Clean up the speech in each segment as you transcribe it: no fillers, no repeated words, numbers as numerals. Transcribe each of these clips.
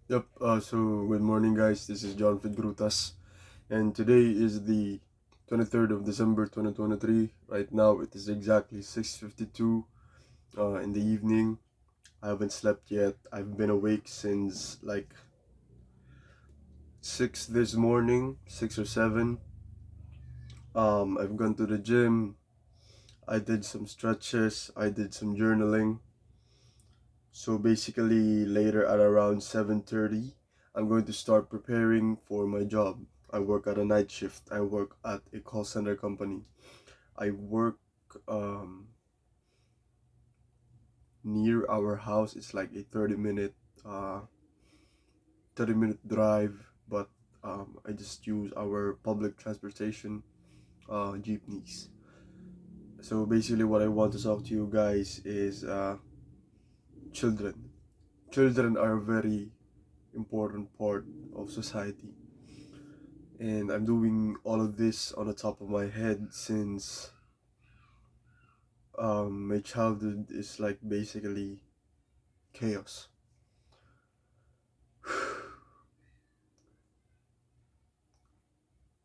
Yep, so good morning, guys. This is John Fidgrutas, and today is the 23rd of December 2023. Right now, it is exactly 6:52 in the evening. I haven't slept yet. I've been awake since like 6 this morning, 6 or 7. I've gone to the gym. I did some stretches. I did some journaling. So basically, later at around 7:30, I'm going to start preparing for my job. I work at a night shift. I work at a call center company. I work um, near our house. It's like a 30-minute drive, but I just use our public transportation, jeepneys. So basically, what I want to talk to you guys is children. Children are a very important part of society, and I'm doing all of this on the top of my head since my childhood is like basically chaos.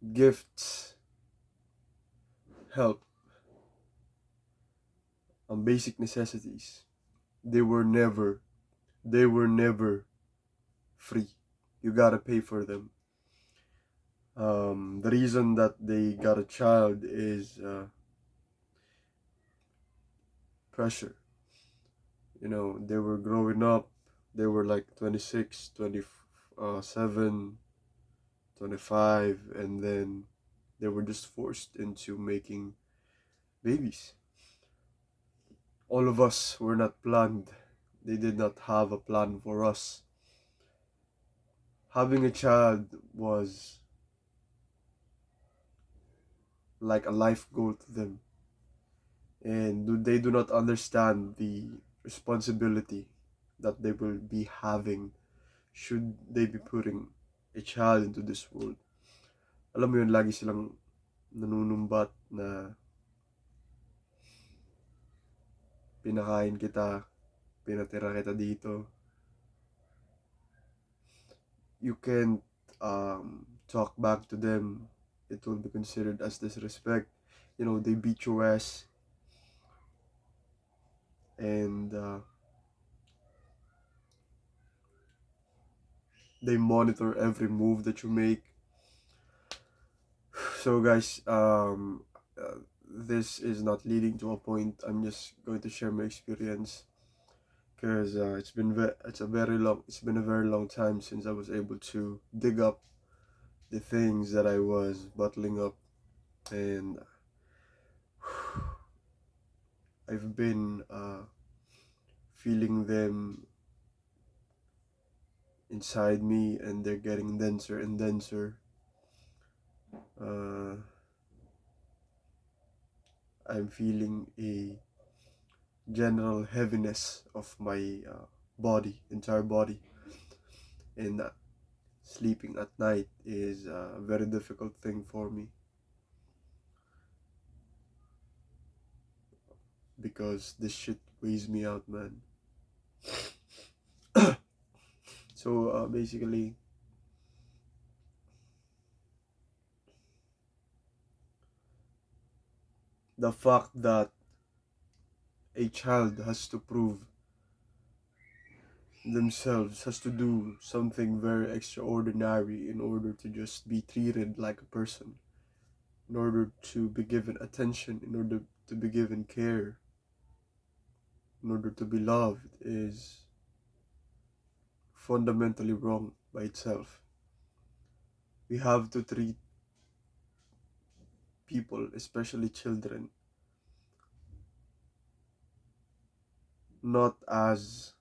Gifts, help, and basic necessities. They were never, they were never free. You gotta pay for them. The reason that they got a child is pressure. They were growing up. They were like 26, 27, 25, and then they were just forced into making babies. All of us were not planned. They did not have a plan for us. Having a child was like a life goal to them, and they do not understand the responsibility that they will be having should they be putting a child into this world. Alam mo yun, lagi silang nanunumbat na pinakain kita, pinatira kita dito. You can't talk back to them. It will be considered as disrespect. They beat your ass, and they monitor every move that you make. So, guys, this is not leading to a point. I'm just going to share my experience because it's been a very long time since I was able to dig up the things that I was bottling up, and I've been feeling them inside me, and they're getting denser and denser. Uh, I'm feeling a general heaviness of my entire body, and sleeping at night is a very difficult thing for me because this shit weighs me out, man. So basically, the fact that a child has to prove themselves, has to do something very extraordinary in order to just be treated like a person, in order to be given attention, in order to be given care, in order to be loved, is fundamentally wrong by itself. We have to treat people, especially children, not as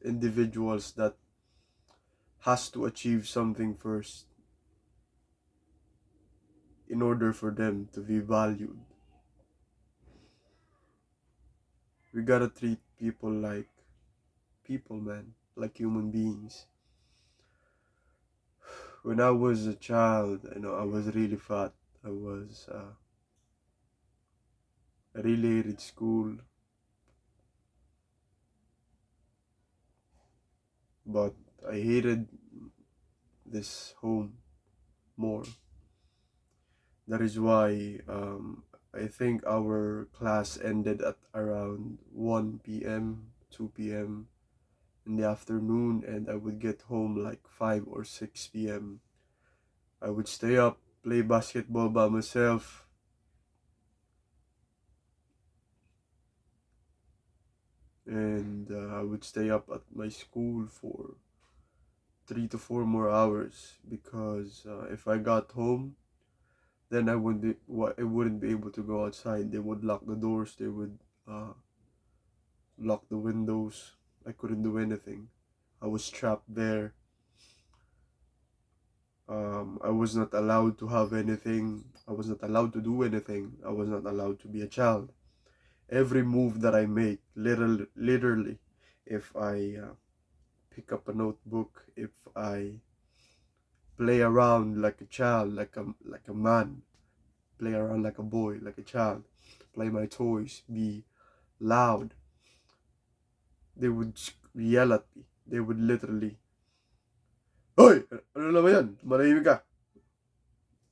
individuals that has to achieve something first in order for them to be valued. We gotta treat people like people, man, like human beings. When I was a child, I was really fat. I really hated school, but I hated this home more. That is why I think our class ended at around 1 p.m., 2 p.m. in the afternoon, and I would get home like 5 or 6 p.m. I would stay up, play basketball by myself, and I would stay up at my school for 3 to 4 more hours because if I got home, then I wouldn't be able to go outside. They would lock the doors. They would uh, lock the windows. I couldn't do anything. I was trapped there. I was not allowed to have anything. I was not allowed to do anything. I was not allowed to be a child. Every move that I make, literally, if I pick up a notebook, if I play around like a child, like a man, play around like a boy, like a child, play my toys, be loud, they would yell at me. They would literally, "Hoy! Ano naman yan? Manahimik ka!"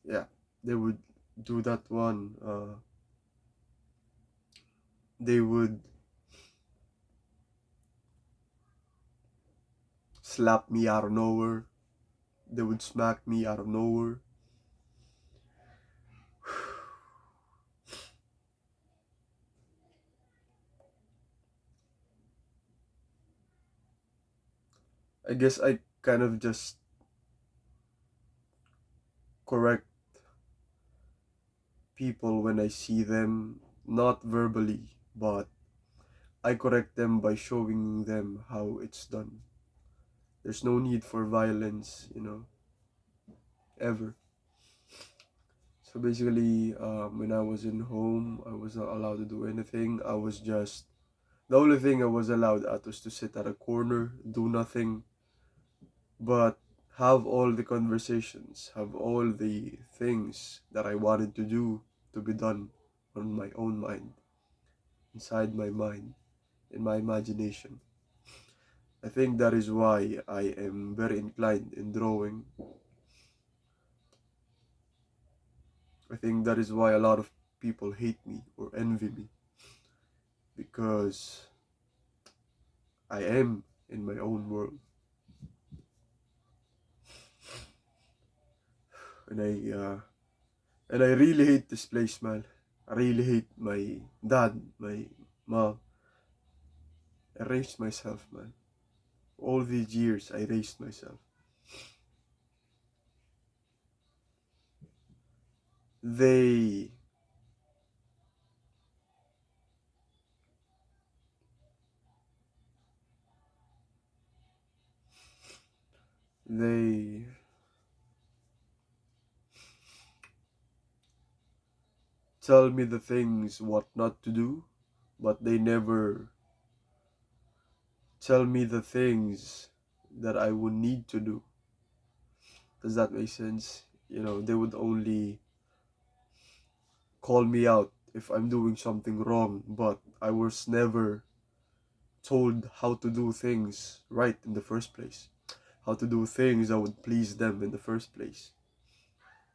Yeah, they would do that one. They would slap me out of nowhere. They would smack me out of nowhere. I guess I kind of just correct people when I see them, not verbally, but I correct them by showing them how it's done. There's no need for violence, ever. So basically, when I was in home, I was not allowed to do anything. The only thing I was allowed at was to sit at a corner, do nothing, but have all the conversations, have all the things that I wanted to do to be done on my own mind, inside my mind, in my imagination. I think that is why I am very inclined in drawing. I think that is why a lot of people hate me or envy me because I am in my own world. And I really hate this place, man. I really hate my dad, my mom. I raised myself, man. All these years I raised myself. They they tell me the things what not to do, but they never tell me the things that I would need to do. Does that make sense? They would only call me out if I'm doing something wrong, but I was never told how to do things right in the first place, how to do things that would please them in the first place.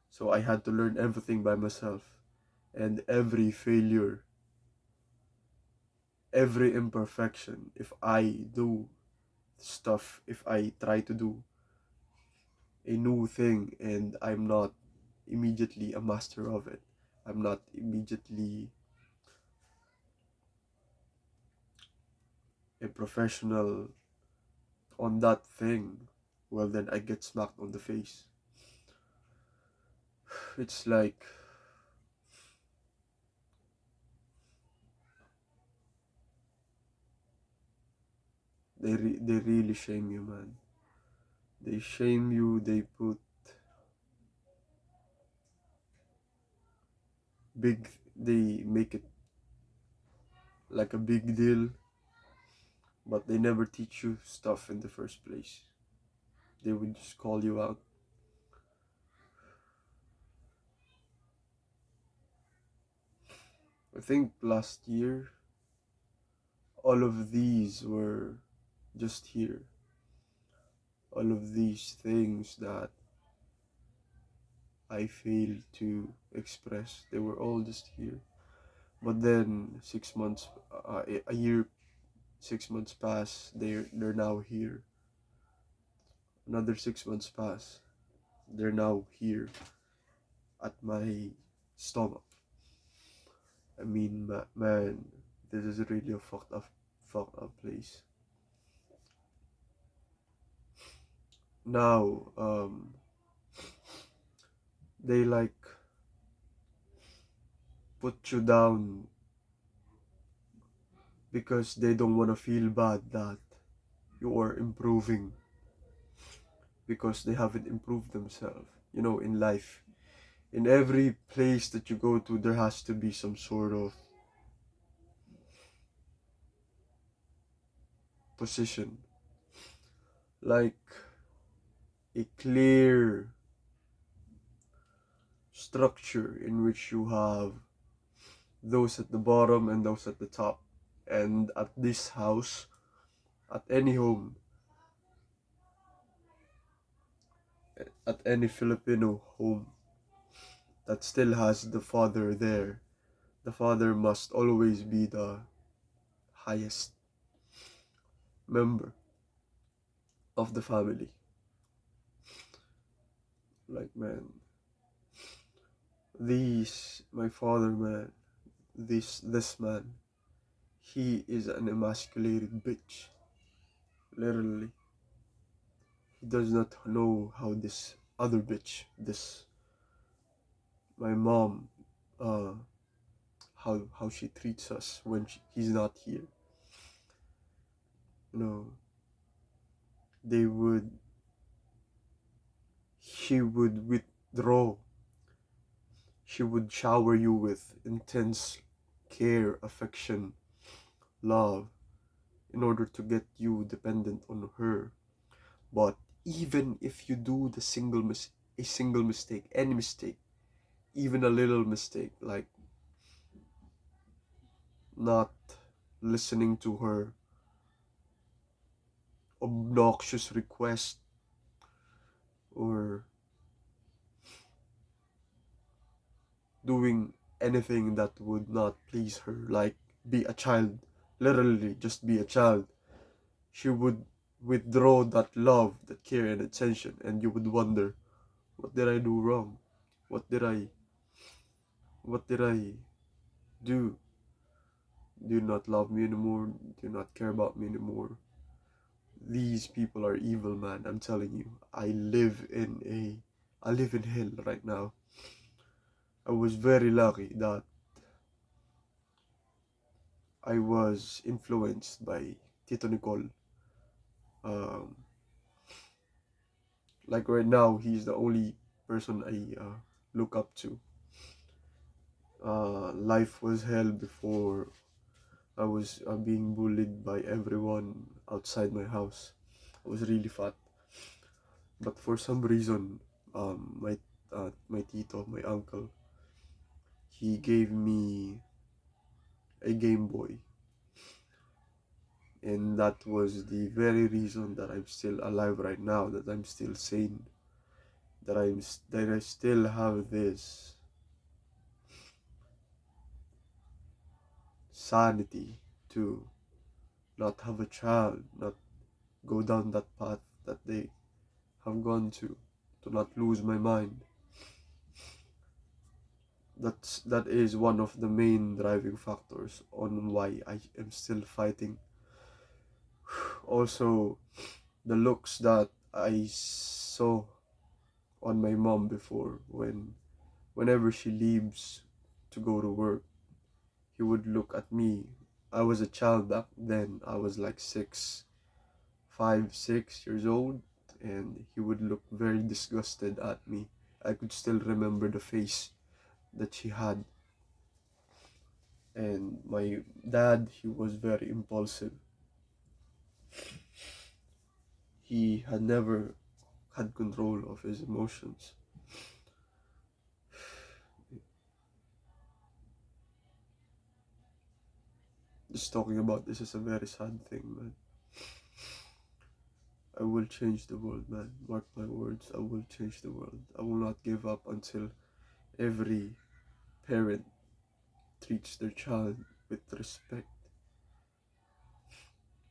So I had to learn everything by myself, and every failure, every imperfection, if I do stuff, if I try to do a new thing and I'm not immediately a master of it, I'm not immediately a professional on that thing, well, then I get smacked on the face. It's like they really shame you, man. They shame you. They make it like a big deal, but they never teach you stuff in the first place. They would just call you out. I think last year, all of these were just here. All of these things that I failed to express, they were all just here. But then 6 months, a year, 6 months pass. They're now here. Another 6 months pass. They're now here at my stomach. I mean, man, this is really a fucked up place. Now, they like put you down because they don't want to feel bad that you are improving, because they haven't improved themselves. You know, in life, in every place that you go to, there has to be some sort of position, like a clear structure in which you have those at the bottom and those at the top. And at this house, at any home, at any Filipino home that still has the father there, the father must always be the highest member of the family. Like, man, my father, man, this man, he is an emasculated bitch. Literally, he does not know how this other bitch, this my mom, uh, how she treats us when he's not here. You know, they would she would withdraw. She would shower you with intense care, affection, love, in order to get you dependent on her. But even if you do a single mistake, any mistake, even a little mistake, like not listening to her obnoxious request, or doing anything that would not please her, like be a child, literally just be a child, she would withdraw that love, that care and attention, and you would wonder, what did I do wrong? What did I what did I do? Do you not love me anymore? Do you not care about me anymore? These people are evil, man. I'm telling you. I live in hell right now. I was very lucky that I was influenced by Tito Nicole. Um, like right now, he's the only person I look up to. Life was hell before I was being bullied by everyone outside my house. I was really fat, but for some reason, my tito, my uncle, he gave me a Game Boy, and that was the very reason that I'm still alive right now, that I'm still sane, that I still have this sanity to not have a child, not go down that path that they have gone to not lose my mind. That is one of the main driving factors on why I am still fighting. Also, the looks that I saw on my mom before, whenever she leaves to go to work, he would look at me. I was a child back then. I was like 6 old, and he would look very disgusted at me. I could still remember the face that she had. And my dad, he was very impulsive. He had never had control of his emotions. Just talking about this is a very sad thing, man. I will change the world, man. Mark my words, I will change the world. I will not give up until every parent treats their child with respect,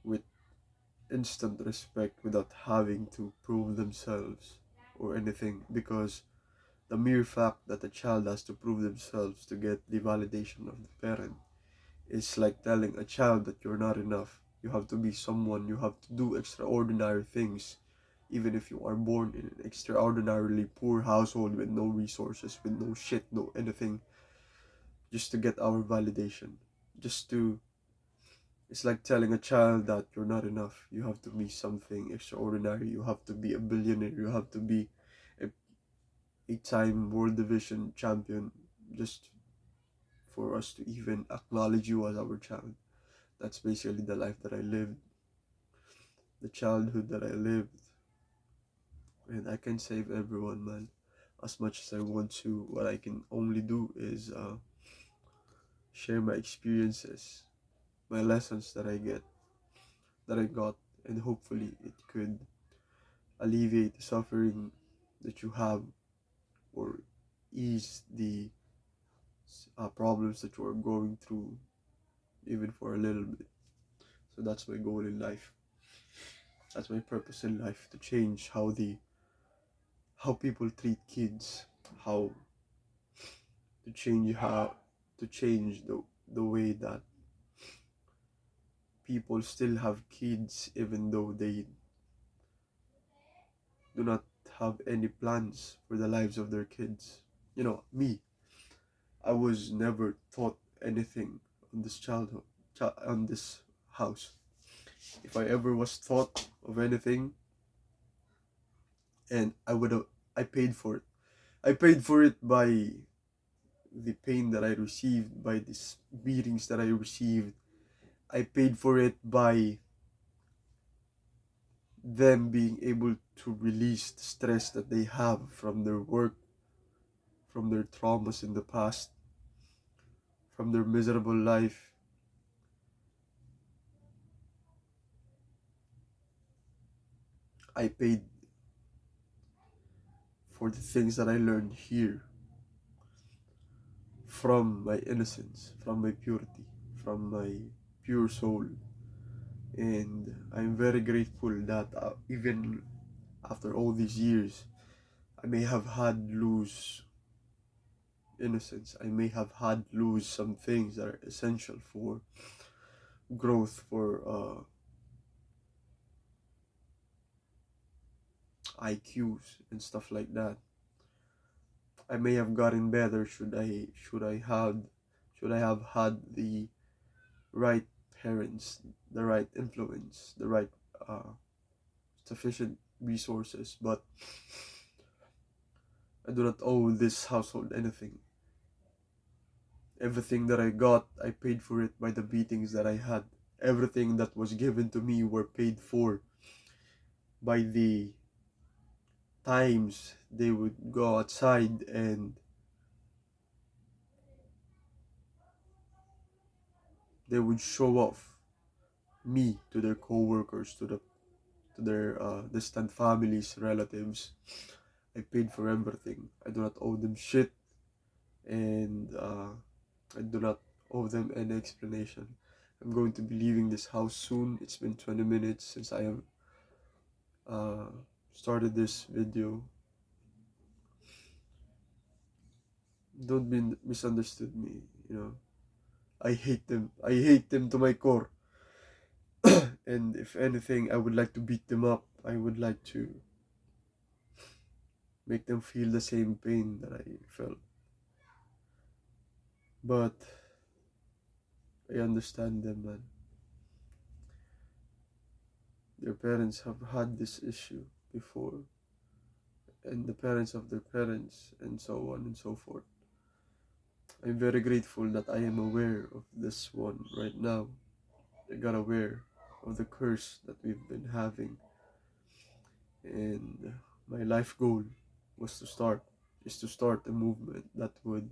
with instant respect without having to prove themselves or anything, because the mere fact that a child has to prove themselves to get the validation of the parent is like telling a child that you're not enough. You have to be someone, you have to do extraordinary things, even if you are born in an extraordinarily poor household with no resources, with no shit, no anything, just to get our validation. Just to It's like telling a child that you're not enough. You have to be something extraordinary. You have to be a billionaire. You have to be a eight-time World Division champion just for us to even acknowledge you as our child. That's basically the life that I lived, the childhood that I lived. And I can save everyone, man. As much as I want to, what I can only do is share my experiences, my lessons that I got, and hopefully it could alleviate the suffering that you have, or ease the problems that you are going through, even for a little bit. So that's my goal in life. That's my purpose in life, to change how people treat kids, how to change how to change the way that people still have kids even though they do not have any plans for the lives of their kids. Me, I was never taught anything on this on this house. If I ever was taught of anything, and I paid for it. I paid for it by the pain that I received, by these beatings that I received. I paid for it by them being able to release the stress that they have from their work, from their traumas in the past, from their miserable life. I paid for the things that I learned here, from my innocence, from my purity, from my pure soul. And I'm very grateful that even after all these years, I may have had lose innocence. I may have had lose some things that are essential for growth, for IQs and stuff like that. I may have gotten better should I have had the right parents, the right influence, the right uh, sufficient resources. But I do not owe this household anything. Everything that I got, I paid for it by the beatings that I had. Everything that was given to me were paid for by the times they would go outside and they would show off me to their co-workers, to their distant families, relatives. I paid for everything. I do not owe them shit, and I do not owe them any explanation. I'm going to be leaving this house soon. It's been 20 minutes since I have uh, started this video. Don't be misunderstood me, I hate them. I hate them to my core. And if anything, I would like to beat them up. I would like to make them feel the same pain that I felt. But I understand them, man. Their parents have had this issue before, and the parents of their parents, and so on and so forth. I'm very grateful that I am aware of this one right now. I got aware of the curse that we've been having, and my life goal was to start a movement that would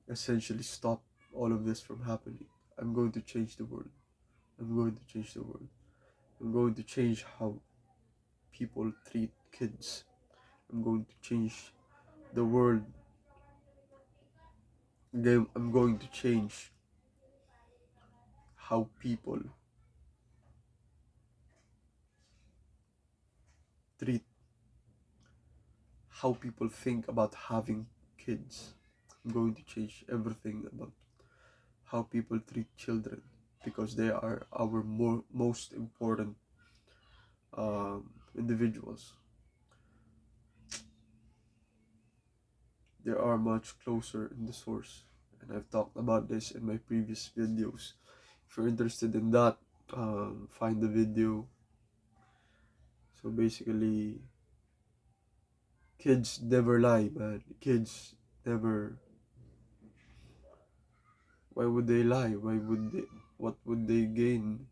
essentially stop all of this from happening. I'm going to change the world. I'm going to change the world. I'm going to change how people treat kids. I'm going to change the world. Again, I'm going to change how people treat, how people think about having kids. I'm going to change everything about how people treat children because they are our most important individuals. They are much closer in the source, and I've talked about this in my previous videos. If you're interested in that, find the video. So basically, kids never lie, man. Kids never. Why would they lie? Why would they? What would they gain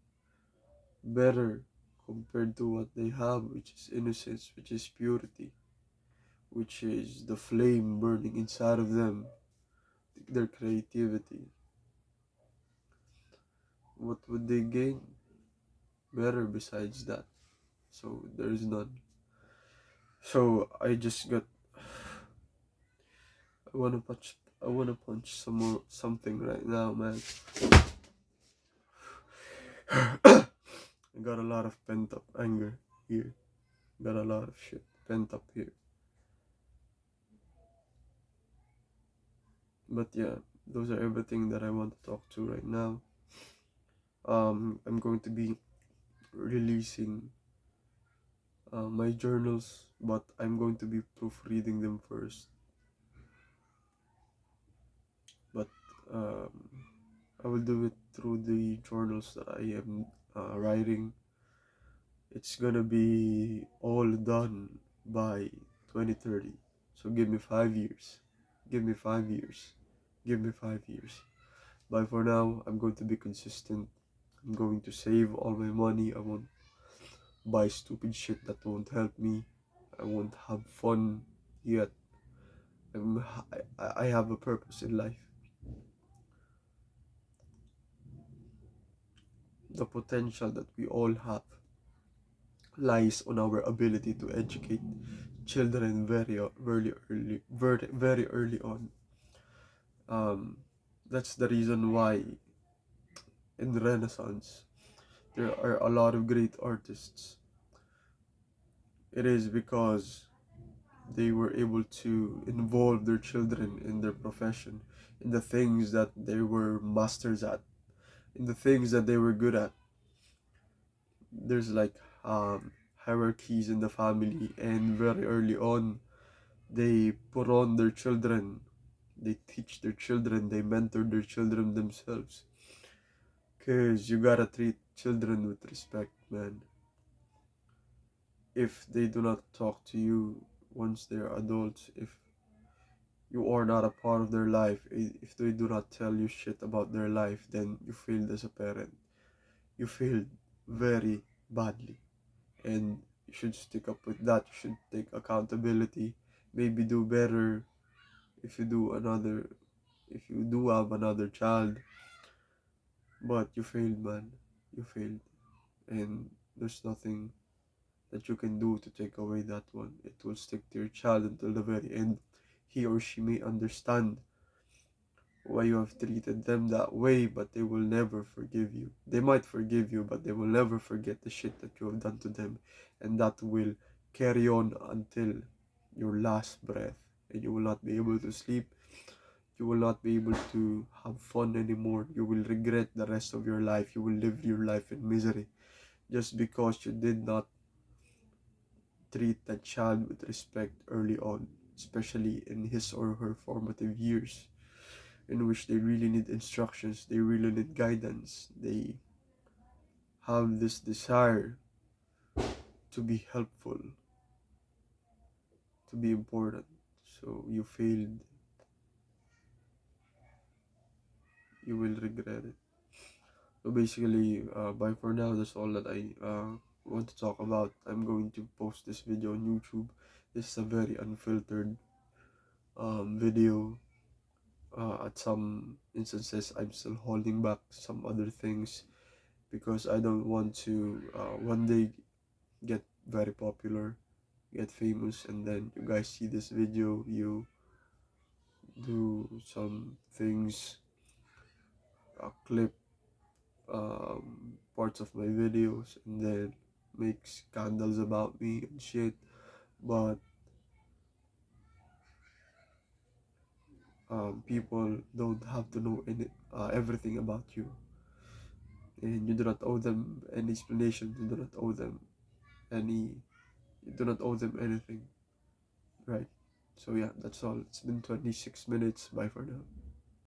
better compared to what they have, which is innocence, which is purity, which is the flame burning inside of them, their creativity? What would they gain better besides that? So there is none. So I just got. I wanna punch something right now, man. I got a lot of pent up anger here. Got a lot of shit pent up here. But yeah, those are everything that I want to talk to right now. I'm going to be releasing my journals, but I'm going to be proofreading them first. But um, I will do it through the journals that I am writing. It's gonna be all done by 2030. So give me 5 years. Give me 5 years. Give me 5 years. But for now, I'm going to be consistent. I'm going to save all my money. I won't buy stupid shit that won't help me. I won't have fun yet. I'm, I have a purpose in life. The potential that we all have lies on our ability to educate children very early on. Um, that's the reason why in the Renaissance there are a lot of great artists. It is because they were able to involve their children in their profession, in the things that they were masters at, in the things that they were good at. There's like hierarchies in the family, and very early on, they put on their children, they teach their children, they mentor their children themselves. Because you gotta treat children with respect, man. If they do not talk to you once they're adults, if you are not a part of their life, if they do not tell you shit about their life, then you failed as a parent. You failed very badly. And you should stick up with that. You should take accountability. Maybe do better if you do another, if you do have another child. But you failed, man. You failed. And there's nothing that you can do to take away that one. It will stick to your child until the very end. He or she may understand why you have treated them that way, but they will never forgive you. They might forgive you, but they will never forget the shit that you have done to them, and that will carry on until your last breath, and you will not be able to sleep. You will not be able to have fun anymore. You will regret the rest of your life. You will live your life in misery just because you did not treat that child with respect early on, especially in his or her formative years, in which they really need instructions, they really need guidance, they have this desire to be helpful, to be important. So you failed, you will regret it. So basically, by for now, that's all that I want to talk about. I'm going to post this video on YouTube. This is a very unfiltered video. At some instances, I'm still holding back some other things because I don't want to one day get very popular, get famous, and then you guys see this video, you do some things, clip parts of my videos, and then make scandals about me and shit. But people don't have to know everything about you, and you do not owe them any explanation. You do not owe them any. You do not owe them anything, right? So yeah, that's all. It's been 26 minutes. Bye for now.